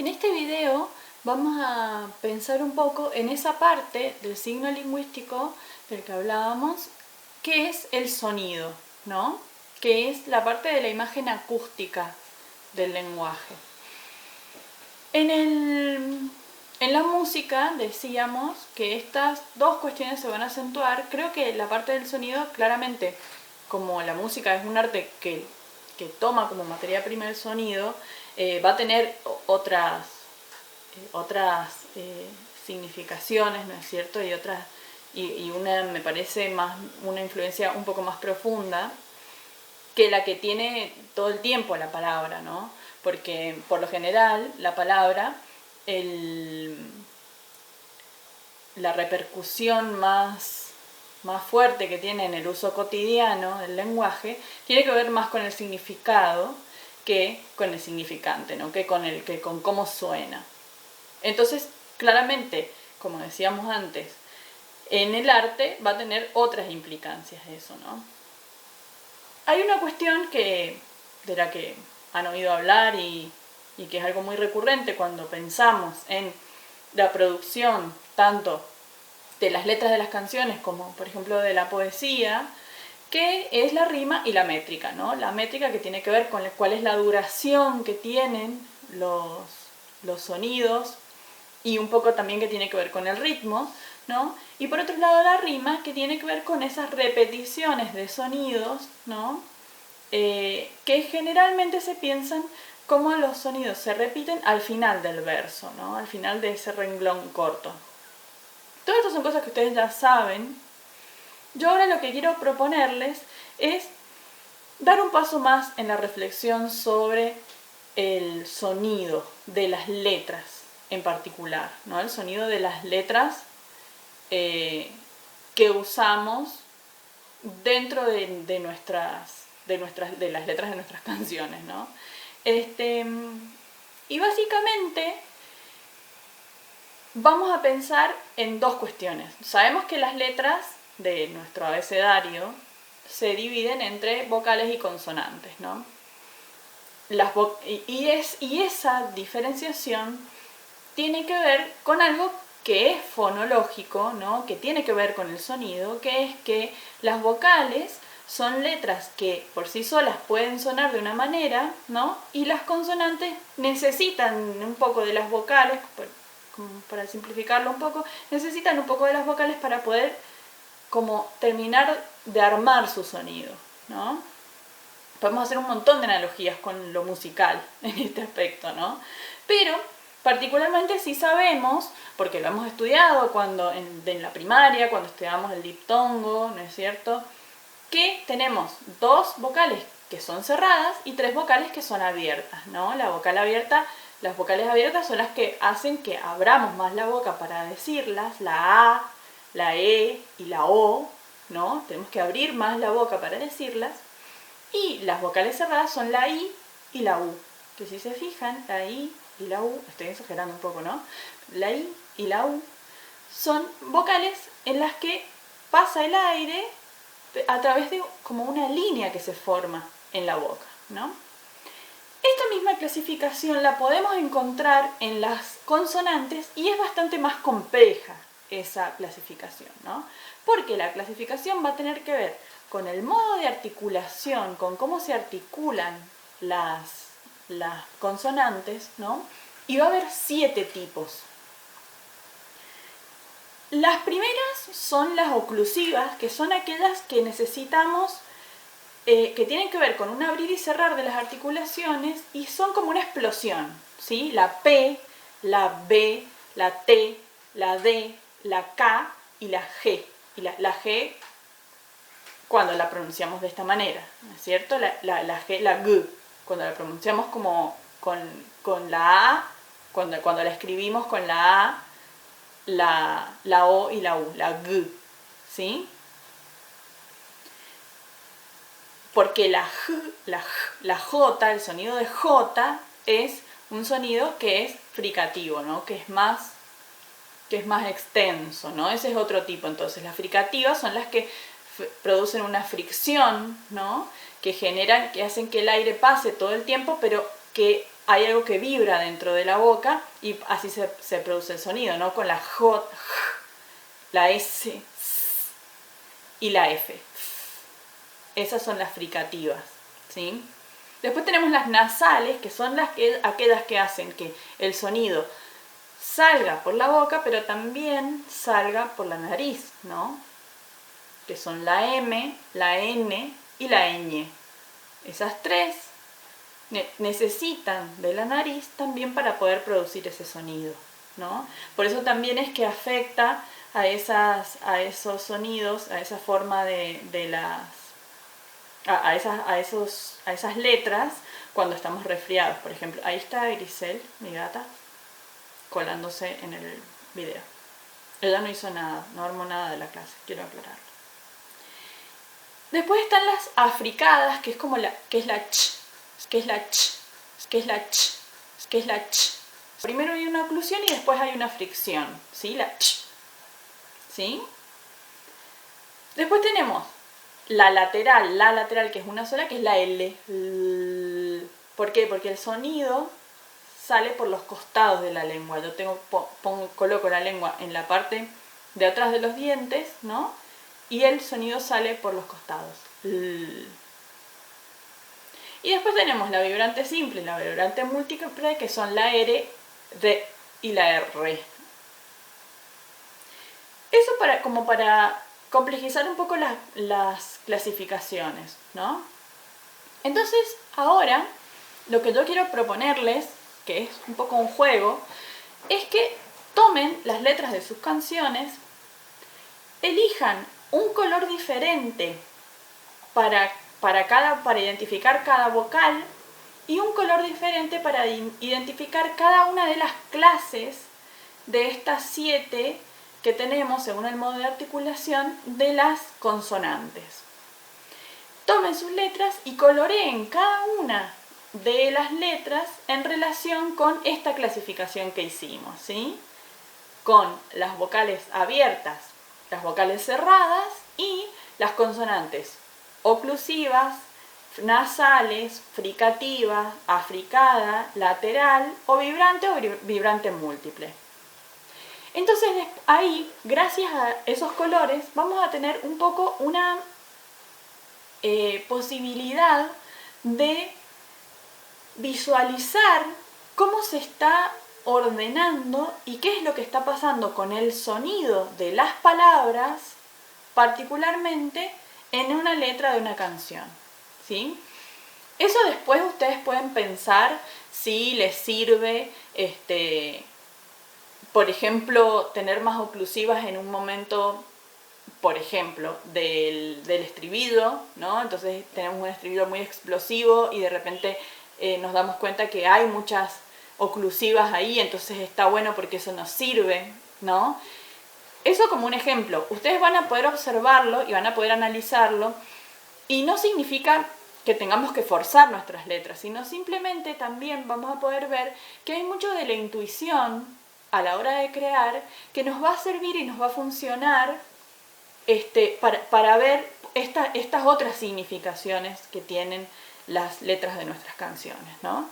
En este video vamos a pensar un poco en esa parte del signo lingüístico del que hablábamos, que es el sonido, ¿no? Que es la parte de la imagen acústica del lenguaje. En la música decíamos que estas dos cuestiones se van a acentuar. Creo que la parte del sonido, claramente, como la música es un arte que toma como materia prima el sonido, va a tener otras significaciones, ¿no es cierto? Y una, me parece, más una influencia un poco más profunda que la que tiene todo el tiempo la palabra, ¿no? Porque por lo general la palabra, la repercusión más fuerte que tiene en el uso cotidiano del lenguaje tiene que ver más con el significado que con el significante, ¿no? que con cómo suena. Entonces, claramente, como decíamos antes, en el arte va a tener otras implicancias eso, ¿no? Hay una cuestión de la que han oído hablar y que es algo muy recurrente cuando pensamos en la producción tanto de las letras de las canciones como, por ejemplo, de la poesía, que es la rima y la métrica, ¿no? La métrica que tiene que ver con cuál es la duración que tienen los sonidos y un poco también que tiene que ver con el ritmo, ¿no? Y por otro lado la rima, que tiene que ver con esas repeticiones de sonidos, ¿no? Que generalmente se piensan como los sonidos se repiten al final del verso, ¿no? Al final de ese renglón corto. Todas estas son cosas que ustedes ya saben. Yo ahora lo que quiero proponerles es dar un paso más en la reflexión sobre el sonido de las letras en particular, ¿no? El sonido de las letras que usamos dentro de las letras de nuestras canciones, ¿no? Y básicamente vamos a pensar en dos cuestiones. Sabemos que las letras de nuestro abecedario se dividen entre vocales y consonantes, ¿no? Y esa diferenciación tiene que ver con algo que es fonológico, ¿no? Que tiene que ver con el sonido, que es que las vocales son letras que por sí solas pueden sonar de una manera, ¿no? Y las consonantes necesitan un poco de las vocales, para simplificarlo un poco, necesitan un poco de las vocales para poder como terminar de armar su sonido, ¿no? Podemos hacer un montón de analogías con lo musical en este aspecto, ¿no? Pero particularmente sí sabemos, porque lo hemos estudiado en la primaria, cuando estudiamos el diptongo, ¿no es cierto?, que tenemos dos vocales que son cerradas y tres vocales que son abiertas, ¿no? Las vocales abiertas son las que hacen que abramos más la boca para decirlas, la A, la E y la O, ¿no? Tenemos que abrir más la boca para decirlas. Y las vocales cerradas son la I y la U. Que si se fijan, la I y la U, estoy exagerando un poco, ¿no? La I y la U son vocales en las que pasa el aire a través de como una línea que se forma en la boca, ¿no? Esta misma clasificación la podemos encontrar en las consonantes y es bastante más compleja esa clasificación, ¿no? Porque la clasificación va a tener que ver con el modo de articulación, con cómo se articulan las consonantes, ¿no? Y va a haber 7 tipos. Las primeras son las oclusivas, que son aquellas que necesitamos, que tienen que ver con un abrir y cerrar de las articulaciones y son como una explosión, ¿sí? La P, la B, la T, la D, la K y la G. Y la G cuando la pronunciamos de esta manera, ¿no es cierto? La G, la G, cuando la pronunciamos como con la A, cuando la escribimos con la A, la O y la U, la G, ¿sí? Porque la J, el sonido de J, es un sonido que es fricativo, ¿no? Que es más extenso, ¿no? Ese es otro tipo. Entonces, las fricativas son las que producen una fricción, ¿no? Que hacen que el aire pase todo el tiempo, pero que hay algo que vibra dentro de la boca y así se produce el sonido, ¿no? Con la J, la S y la F. Esas son las fricativas, ¿sí? Después tenemos las nasales, que son aquellas que hacen que el sonido salga por la boca, pero también salga por la nariz, ¿no? Que son la M, la N y la ñ. Esas tres necesitan de la nariz también para poder producir ese sonido, ¿no? Por eso también es que afecta a esos sonidos, a esa forma a esas letras cuando estamos resfriados. Por ejemplo, ahí está Grisel, mi gata, colándose en el video. Ella no hizo nada, no armó nada de la clase, quiero aclararlo. Después están las africadas, que es como que es la ch, que es la ch, que es la ch, que es la ch. Primero hay una oclusión y después hay una fricción, ¿sí? La ch, ¿sí? Después tenemos la lateral, que es una sola, que es la L. ¿Por qué? Porque el sonido sale por los costados de la lengua. Yo coloco la lengua en la parte de atrás de los dientes, ¿no? Y el sonido sale por los costados. Y después tenemos la vibrante simple y la vibrante múltiple, que son la R, D y la R. Eso como para complejizar un poco las clasificaciones, ¿no? Entonces, ahora, lo que yo quiero proponerles, que es un poco un juego, es que tomen las letras de sus canciones, elijan un color diferente para identificar cada vocal y un color diferente para identificar cada una de las clases de estas 7 que tenemos según el modo de articulación de las consonantes. Tomen sus letras y coloreen cada una de las letras en relación con esta clasificación que hicimos, ¿sí? Con las vocales abiertas, las vocales cerradas y las consonantes oclusivas, nasales, fricativas, africada, lateral o vibrante múltiple. Entonces ahí, gracias a esos colores, vamos a tener un poco una posibilidad de visualizar cómo se está ordenando y qué es lo que está pasando con el sonido de las palabras, particularmente en una letra de una canción, ¿sí? Eso después ustedes pueden pensar si les sirve, por ejemplo, tener más oclusivas en un momento, por ejemplo, del estribillo, ¿no? Entonces tenemos un estribillo muy explosivo y de repente nos damos cuenta que hay muchas oclusivas ahí, entonces está bueno porque eso nos sirve, ¿no? Eso como un ejemplo. Ustedes van a poder observarlo y van a poder analizarlo y no significa que tengamos que forzar nuestras letras, sino simplemente también vamos a poder ver que hay mucho de la intuición a la hora de crear que nos va a servir y nos va a funcionar para ver estas otras significaciones que tienen las letras de nuestras canciones, ¿no?